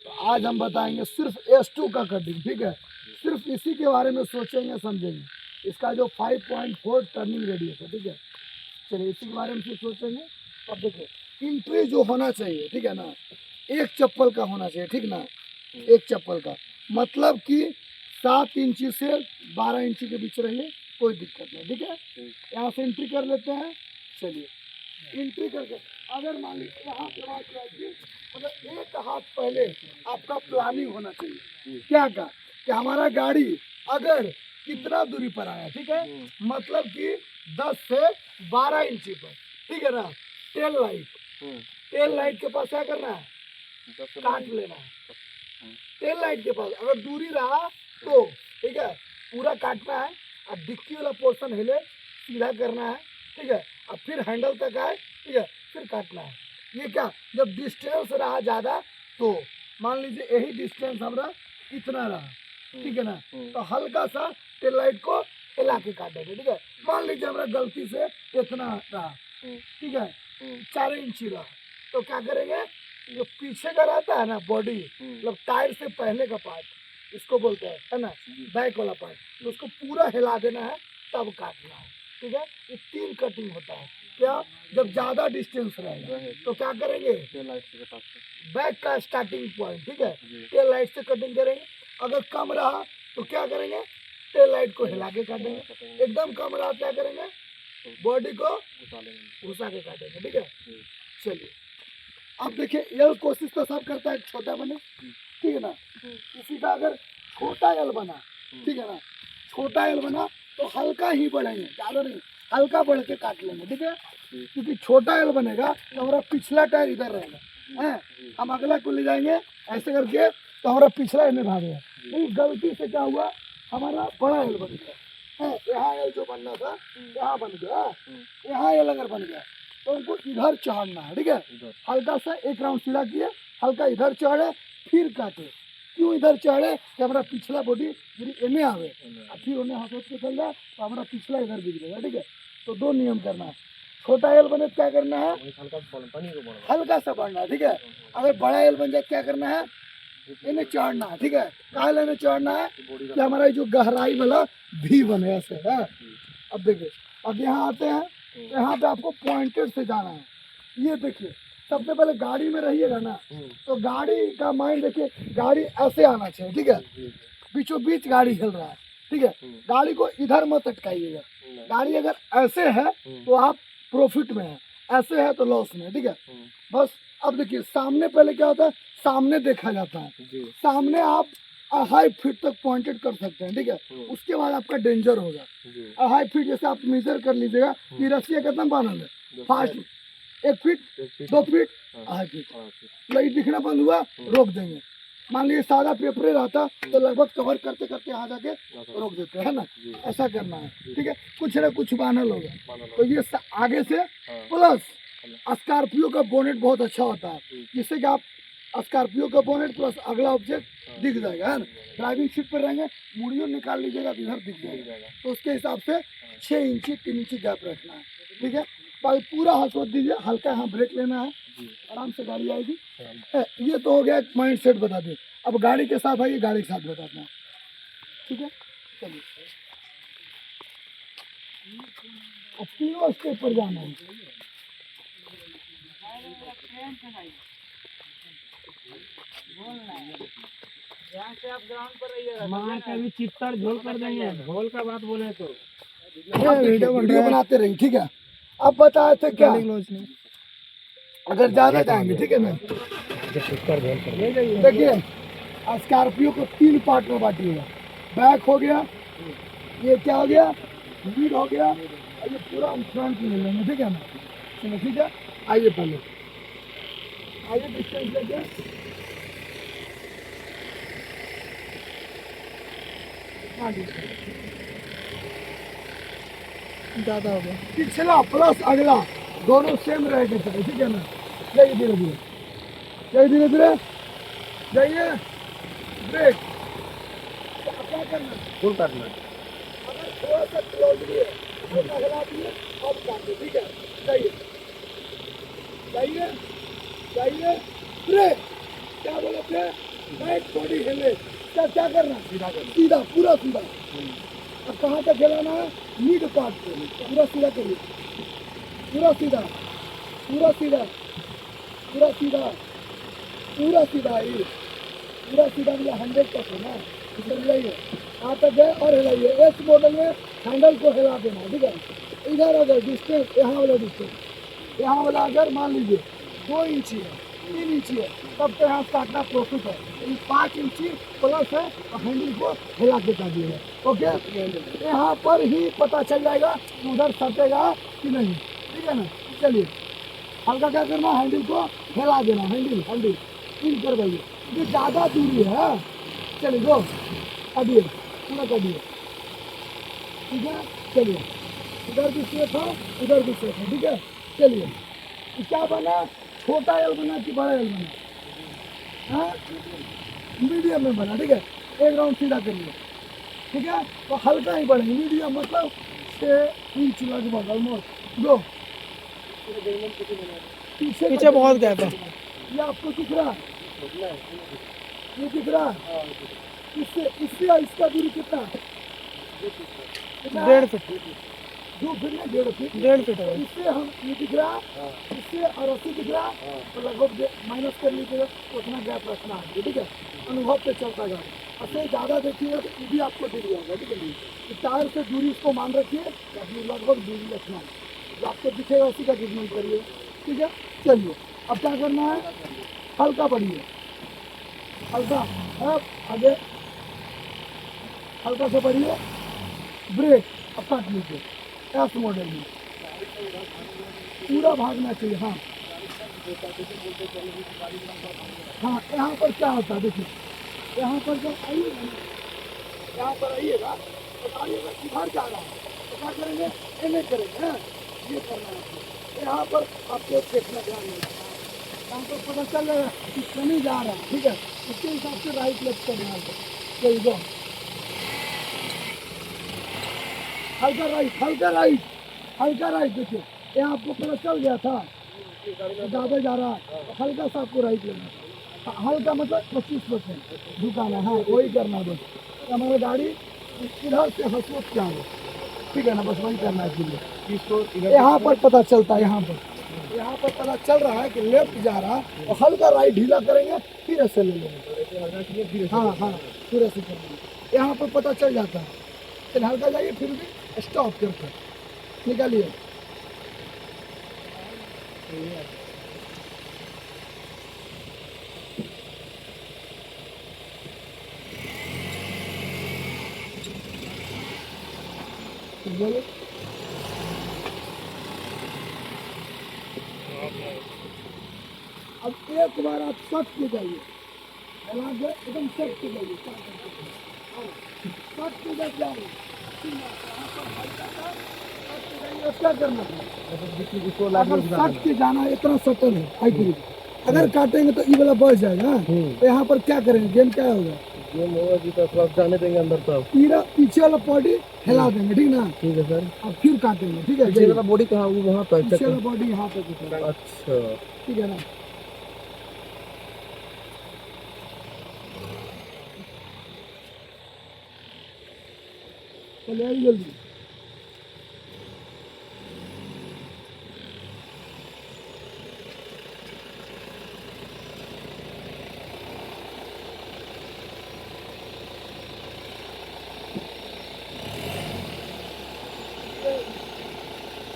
तो आज हम बताएंगे सिर्फ S2 का कटिंग, ठीक है। सिर्फ इसी के बारे में सोचेंगे समझेंगे, इसका जो 5.4 टर्निंग रेडियस है, ठीक है। चलिए इसी के बारे में सिर्फ सोचेंगे। अब देखिए इंट्री जो होना चाहिए, ठीक है ना, एक चप्पल का होना चाहिए, ठीक ना, एक चप्पल का, मतलब कि 7 इंची से 12 इंची के बीच रहिए, कोई दिक्कत नहीं, ठीक है। यहाँ से एंट्री कर लेते हैं। चलिए एंट्री करके अगर मान लीजिए यहाँ पे बात रखिए, मतलब एक हाथ पहले आपका प्लानिंग होना चाहिए। क्या का कि हमारा गाड़ी अगर कितना दूरी पर आया, ठीक है, मतलब कि 10 से 12 इंची पर, ठीक है ना। टेल लाइट के पास क्या करना है, काट लेना है। टेल लाइट के पास अगर दूरी रहा तो ठीक है, पूरा काटना है। और डिक्की वाला पोर्शन हिले सीधा करना है, ठीक है। और फिर हैंडल तक आए, ठीक है, फिर काटना है। ये क्या, जब डिस्टेंस रहा ज़्यादा तो मान लीजिए यही डिस्टेंस हमारा इतना रहा, ठीक है ना, तो हल्का सा टेल लाइट को हिला के काटेंगे, ठीक है। मान लीजिए हमारा गलती से इतना रहा, ठीक है, 4 इंची रहा, तो क्या करेंगे, जो पीछे का रहता है ना बॉडी, मतलब टायर से पहले का पार्ट इसको बोलते हैं, है ना, बैक वाला पार्ट, तो उसको पूरा हिला देना है तब काटना है, ठीक है। ये 3 कटिंग होता है। क्या, जब ज्यादा डिस्टेंस रहेगा तो क्या करेंगे, बैक का स्टार्टिंग पॉइंट, ठीक है, टेल लाइट से कटिंग करेंगे। अगर कम रहा तो क्या करेंगे, टेल लाइट को हिला के काटेंगे। एकदम कम रहा क्या करेंगे, बॉडी को घुसा के काटेंगे, ठीक है। चलिए अब देखिए एल कोशिश तो सब करता है छोटा बने, ठीक है ना। किसी का अगर छोटा एल बना, ठीक है ना, छोटा एल बना तो हल्का ही बढ़ेंगे, ज़्यादा नहीं, हल्का बढ़ के काट लेंगे, ठीक है। क्योंकि छोटा एल बनेगा तो हमारा पिछला टायर इधर रहेगा, है, हम अगला को ले जाएंगे ऐसे करके तो हमारा पिछला एल भागेगा। नहीं, गलती से क्या हुआ, हमारा बड़ा एल बन गया है, यहाँ एल जो बनना था यहाँ बन गया, यहाँ एल अगर बन गया तो उनको इधर चढ़ना है, ठीक है। हल्का सा एक राउंड सीधा किए, हल्का इधर चढ़े, फिर काटे। क्यों इधर चढ़े कि हमारा पिछला बॉडी यदि एने आवे और फिर उन्हें हाथ से चल जाए तो हमारा पिछला इधर बिक जाएगा, ठीक है। तो 2 नियम करना है। छोटा एल बने तो क्या करना है, हल्का सा बढ़ना है, ठीक है। अगर बड़ा एल बन जाए क्या करना है, इन्हें चढ़ना है, ठीक है। कहा लेने चढ़ना है कि हमारा जो गहराई वाला भी बने ऐसे है। अब देखिए अब यहाँ आते हैं, यहाँ पे आपको पॉइंटेड से जाना है। ये देखिए सबसे पहले गाड़ी में रहिएगा ना, तो गाड़ी का माइंड देखिए, गाड़ी ऐसे आना चाहिए, ठीक है, बीचों बीच गाड़ी हिल रहा है, ठीक है। गाड़ी को इधर मत अटकाइएगा। गाड़ी अगर ऐसे है तो आप प्रॉफिट में है, ऐसे है तो लॉस में, ठीक है। बस अब देखिए सामने पहले क्या होता है, सामने देखा जाता है, सामने आप 2.5 फीट तक पॉइंटेड कर सकते हैं, ठीक है। उसके बाद आपका डेंजर होगा। 2.5 फीट जैसे आप मेजर कर लीजिएगा कि रस्सियाँ कितना बांधल है, 5 1 फीट 2 फीट 2.5 फीट, लाइट दिखना बंद हुआ रोक देंगे। मान लीजिए सादा पेपरे रहता तो लगभग कवर करते करते यहाँ जाके रोक देते हैं ना, ऐसा करना है, ठीक है। कुछ ना कुछ बानल होगा, तो ये आगे से प्लस स्कॉर्पियो का बोनेट बहुत अच्छा होता है, जिससे कि आप स्कॉर्पियो का बोनेट प्लस अगला ऑब्जेक्ट दिख जाएगा, है ना। ड्राइविंग सीट पर रहेंगे, मुड़ियों निकाल लीजिएगा तो इधर दिख जाएगा, तो उसके हिसाब से 6 इंची 3 इंची गैप रखना है, ठीक है। बाकी पूरा हाथ सोच दीजिए, हल्का यहाँ ब्रेक लेना है, आराम से गाड़ी आएगी। ये तो हो गया माइंड सेट बता दें। अब गाड़ी के साथ आइए, गाड़ी के साथ बताते हैं, ठीक है। चलिए अब तीनों स्टेप पर जाना है। यहाँ से आप ग्राउंड पर रहिएगा, मार का भी चित्तर झोल कर देंगे, झोल का बात बोले तो वीडियो बनाते रहिए, ठीक है। अब बताए थे क्या, अगर ज्यादा जाएंगे, ठीक है ना, देखिए स्कॉर्पियो को 3 पार्ट में बांटिएगा। बैक हो गया, ये क्या हो गया, लीड हो गया, और ये पूरा हम फ्रंट ले लेंगे, ठीक है ना। चलो ठीक है, आइए पहले आइए डिस्टेंस लेके, ज़्यादा हो गया, पिछला प्लस अगला दोनों सेम रह के चले, ठीक है ना। जाइए धीरे धीरे, जाइए धीरे धीरे, जाइए ब्रेक। क्या करना, फुल काटना, अगर थोड़ा सा क्लोजली है तो अगला भी है, अब काटिए, ठीक है। जाइए जाइए जाइए ब्रेक, क्या बोले थे, बैक बॉडी हिले, क्या करना, सीधा पूरा सीधा। अब कहाँ तक हिलाना है, मिड पार्ट पे, पूरा सीधा करिए, पूरा सीधा, पूरा सीधा, पूरा सीधा, पूरा सीधा, ये पूरा सीधा मिला 100% है ना। इधर हिलाइए, यहाँ तक गए और हिलाइए। इस मॉडल में हैंडल को हिला देना, ठीक है। इधर अगर डिस्टेंस, यहाँ वाला डिस्टेंस, यहाँ वाला अगर मान लीजिए 2 इंची है, 3 इंची है, तब तो यहाँ काटना प्रॉफिट है। 5 इंची प्लस है और हैंडल को हिला के काटिएगा। ओके, यहाँ पर ही पता चल जाएगा कि उधर सटेगा कि नहीं, ठीक है ना। चलिए हल्का क्या करना, हैंडल को हिला देना, हैंडल इन करवाइए। ये ज़्यादा दूरी है, चलिए गो काटिए, पूरा काटिए, ठीक है। चलिए इधर भी सेफ है, उधर भी सेफ है, ठीक है। चलिए क्या बना, छोटा एल बना कि बड़ा एल बना, हाँ मीडियम में बना, ठीक है। एक राउंड सीधा करिए, ठीक है। तो हल्का ही बढ़े, मीडियम मतलब 6 इंच लगभग ऑलमोस्ट। दो पीछे बहुत गैप है, ये आपको दिख रहा है, ये दिख रहा है। इससे इससे इसका दूरी कितना, 1.5 फीट, 2 फीट में 1.5 फीट, 1.5 फीट है। इससे हम ये दिख रहा, इससे और 80 दिख रहा, तो लगभग माइनस कर लीजिएगा, उतना गैप रखना है, ठीक है। अनुभव पे चलता गाड़ी, ऐसे ज़्यादा देखिएगा तो ये भी आपको दिख जाएगा, ठीक है। टायर से दूरी इसको मान रखिए, लगभग दूरी रखना है, जो आपको दिखेगा उसी का ट्रीटमेंट करिए, ठीक है। चलिए अब क्या करना है, हल्का बढ़िए, हल्का, अब आगे हल्का से बढ़िए, ब्रेक अब काट लीजिए। एस मॉडल में पूरा भागना चाहिए, हाँ हाँ। यहाँ पर क्या होता है देखिए, यहाँ पर जब आइएगा ना, यहाँ पर आइएगा बताइएगा किधर जा रहा है, तो क्या करेंगे, एने करेंगे, हाँ ये करना है। यहाँ पर आपको देखना ध्यान नहीं, यहाँ पर पता चल रहा है कि कहीं जा रहा है, ठीक है। उसके हिसाब से राइट लेफ्ट का ध्यान दो, चलिए दो, हल्का राइट, हल्का राइट, हल्का राइट। देखिए यहाँ आपको पता चल गया था ज़्यादा जा रहा है, तो हल्का सा आपको राइट लेना, हल्का मतलब 25% झुकाना, हाँ वही करना बस। हमारा गाड़ी इधर से हंसवत क्या हो, ठीक है ना, बस वही करना है इसलिए। यहाँ पर पता चलता है, यहाँ पर पता चल रहा है कि लेफ्ट जा रहा है, और हल्का राइट ढीला करेंगे, फिर ऐसे ले लेंगे, हाँ हाँ फिर ऐसे करेंगे, यहाँ पर पता चल जाता है। फिर हल्का जाइए, फिर भी स्टॉप करके निकालिए, बोलो। अब एक बार आप सट के जाइए, एकदम सट के जाइए, सट के जाइए, क्या करना था, अगर सट के जाना है, इतना सटल है हाई ब्रिज, अगर काटेंगे तो ये वाला बढ़ जाएगा। तो यहाँ पर क्या करेंगे, गेम क्या होगा, गेम होगा कि तो थोड़ा जाने देंगे अंदर, तब पीछे वाला बॉडी हिला देंगे, ठीक ना, ठीक है सर। अब फिर काटेंगे, ठीक है। पीछे वाला बॉडी कहाँ, वहाँ पर पीछे वाला बॉडी यहाँ पे, अच्छा ठीक है ना। चलिए जल्दी,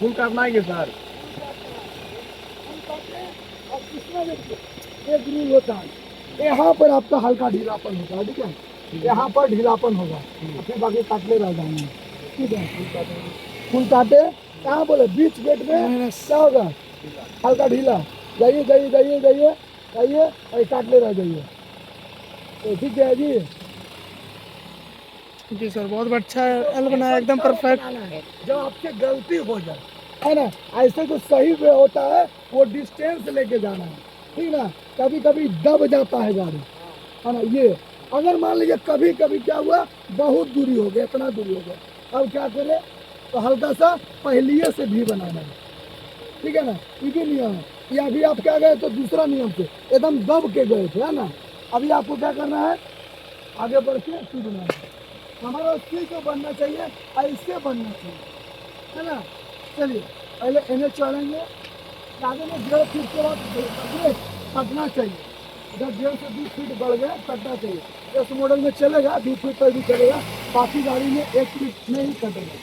फुल करना है सर। एक रूल होता है, यहाँ पर आपका हल्का ढीलापन होता है, ठीक है। यहाँ पर ढीलापन होगा, फिर बाकी काटले रह जाएंगे, ठीक है। फुल काटे, कहाँ बोले, बीच गेट में क्या होगा, हल्का ढीला, जाइए जाइए जाइए जाइए जाइए, और काटले रह जाइए, तो ठीक है जी। जी सर, बहुत अच्छा एल बनाया, एकदम परफेक्ट। जब आपसे गलती हो जाए, है ना, ऐसे जो सही वे होता है वो डिस्टेंस लेके जाना है, ठीक ना। कभी कभी दब जाता है गाड़ी, है ना। ये अगर मान लीजिए कभी कभी क्या हुआ, बहुत दूरी हो गया, इतना दूरी हो गया, अब क्या करें, तो हल्का सा पहलिए से भी बनाना है, ठीक है ना। ये भी नियम है, ये अभी आप क्या गए तो दूसरा नियम से एकदम दब के गए थे, है ना। अभी आपको क्या करना है, आगे बढ़ के सी बनाना है। हमारा सी को बनना चाहिए, ऐसे बनना चाहिए, है ना। चलिए पहले इन्हें चढ़ेंगे, आगे में 1.5 फीट के बाद कटना चाहिए। इधर 1.5 से 2 फीट बढ़ गया, कटना चाहिए। इस मॉडल में चलेगा 2 फीट तक भी चलेगा, बाकी गाड़ी में 1 फीट में ही कटेगा।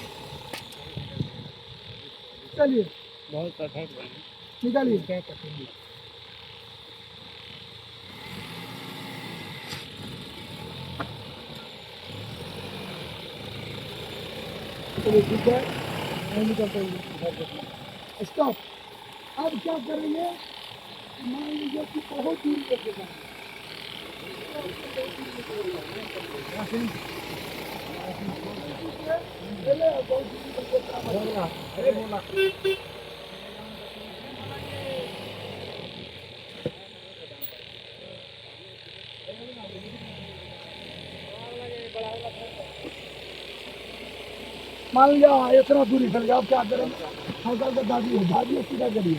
चलिए बहुत परफेक्ट बने। निकालिए। क्या करेंगे? चलिए ठीक है, नहीं निकलते हैं। स्टॉप। अब क्या करेंगे, मान लीजिए कि बहुत दूर करके जाएंगे। पहले बहुत दूर करके जाएंगे। अरे बोला मान लिया इतना दूरी चल गया, अब क्या करेंगे, हल्का हल्का दाबिए सीधा करिए,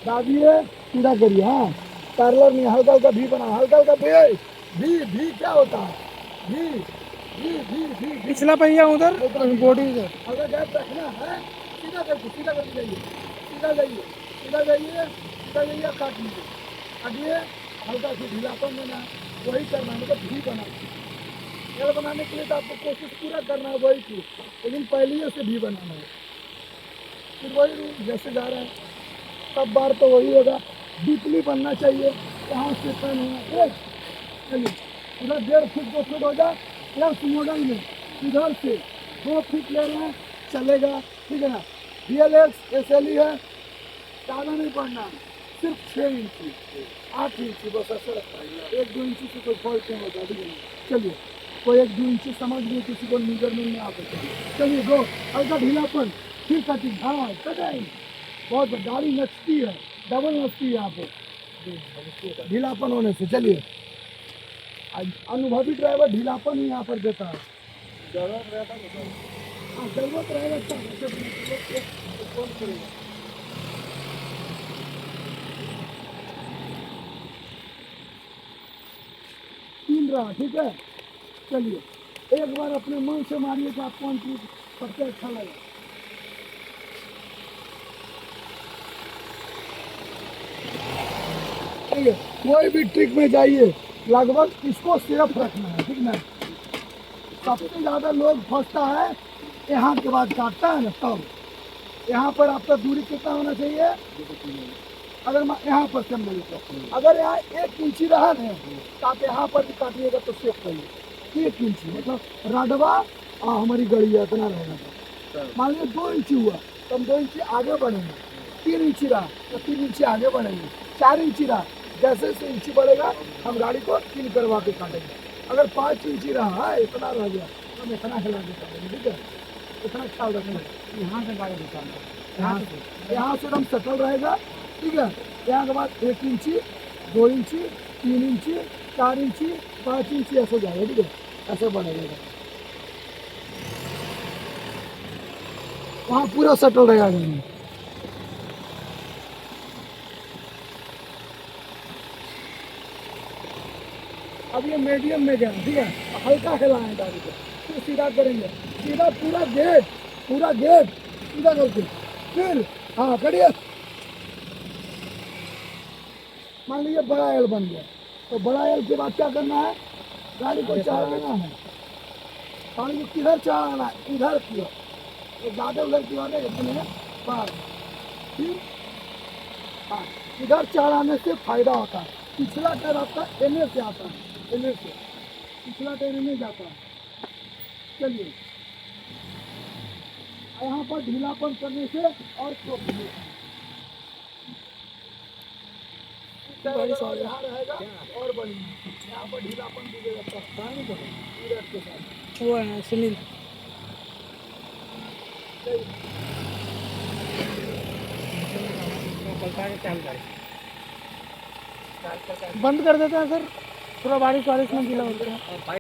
दाबिए सीधा करिए। हाँ पैरेलल नहीं, हल्का हल्का भी बना, हल्का हल्का भी क्या होता है, भी पिछला पहिया उधर बॉडी इधर। अगर गैप रखना है, सीधा करके जाइए, सीधा जाइए, सीधा जाइए, सीधा जाइए, काट लीजिए, काटिए। हल्का सी ढीलापन देना है, वही करना है, मतलब भी बनाना। एल बनाने के लिए तो आपको कोशिश पूरा करना है वही चीज, लेकिन पहले से भी बनाना है। फिर वही रूल जैसे जा रहा है, सब बार तो वही होगा। डीपली बनना चाहिए, यहाँ से टर्न होना। चलिए उधर 1.5 फीट 2 फीट हो जाए, प्लस मॉडल में इधर से 2 फीट ले रहे हैं, चलेगा, ठीक है ना। DLX SLE है, ज़्यादा नहीं पड़ना है, सिर्फ 6 इंची 8 इंची बस ऐसा रखता है। 1-2 इंची से कोई फॉल्ट नहीं होता, ठीक है ना। चलिए कोई 1-2 इंची समझ लिए, किसी को मेजरमेंट में आता है। चलिए गो, हल्का ढीलापन, फिर कटिंग। हाँ कटाई बहुत गाड़ी नचती है, डबल नचती है यहाँ पे ढीलापन होने से। चलिए अनुभवी ड्राइवर ढीलापन ही यहाँ पर देता है। हाँ जरूरत रहेगा तो फोन करेगा। तीन रहा, ठीक है। चलिए एक बार अपने मन से मारिए कि आप कौन चीज सबसे अच्छा लगा। ठीक है, कोई भी ट्रिक में जाइए, लगभग इसको सेफ रखना है, ठीक ना। सबसे ज्यादा लोग फंसता है यहाँ के बाद काटता है ना, तब यहाँ पर आपका दूरी कितना होना चाहिए। अगर यहाँ पर से अगर यहाँ 1 इंची रहा ना, तो आप यहाँ पर भी काटिएगा तो सेफ रहिए। 1 इंची मतलब राडवा हमारी गड़ी है, इतना रहेगा। मान लीजिए 2 इंची हुआ तो हम 2 इंची आगे बढ़ेंगे। 3 इंची रहा तो 3 इंची आगे बढ़ेंगे। 4 इंची रहा, जैसे जैसे इंची बढ़ेगा हम गाड़ी को 3 करवा के काटेंगे। अगर 5 इंची रहा है, इतना रह गया तो हम इतना हिला के काटेंगे, ठीक है। इतना ख्याल रखना, यहाँ से गाड़ी निकालना, यहाँ से एकदम सेटल रहेगा, ठीक है। यहाँ के बाद 1 इंची 2 इंची 3 इंची 4 इंची 5 इंची ऐसे जाएगा, ठीक है, ऐसे बढ़ेगा। वहाँ पूरा सेटल रहेगा गाड़ी। अब ये मीडियम में गया, ठीक है, हल्का हिलाएं गाड़ी को, फिर सीधा करेंगे, सीधा पूरा गेट सीधा करके, फिर हाँ करिए। मान लीजिए बड़ा एल बन गया, तो बड़ा एल के बाद क्या करना है, गाड़ी को चढ़ाना है। गाड़ी को किधर चढ़ाना है, इधर की ओर, ज़्यादा उधर की ओर नहीं, इतने बाहर, ठीक। हाँ इधर चढ़ाने से फायदा होता है। पिछला टायर आपका एनए से आता है, एनए से पिछला टायर एनए जाता है। चलिए यहाँ पर ढीलापन करने से और यहाँ रहेगा और बढ़िया, यहाँ पर ढीलापन दीजिएगा के साथ। वो है सुनील। बंद कर देते हैं सर, पूरा बारिश में गीला होता है।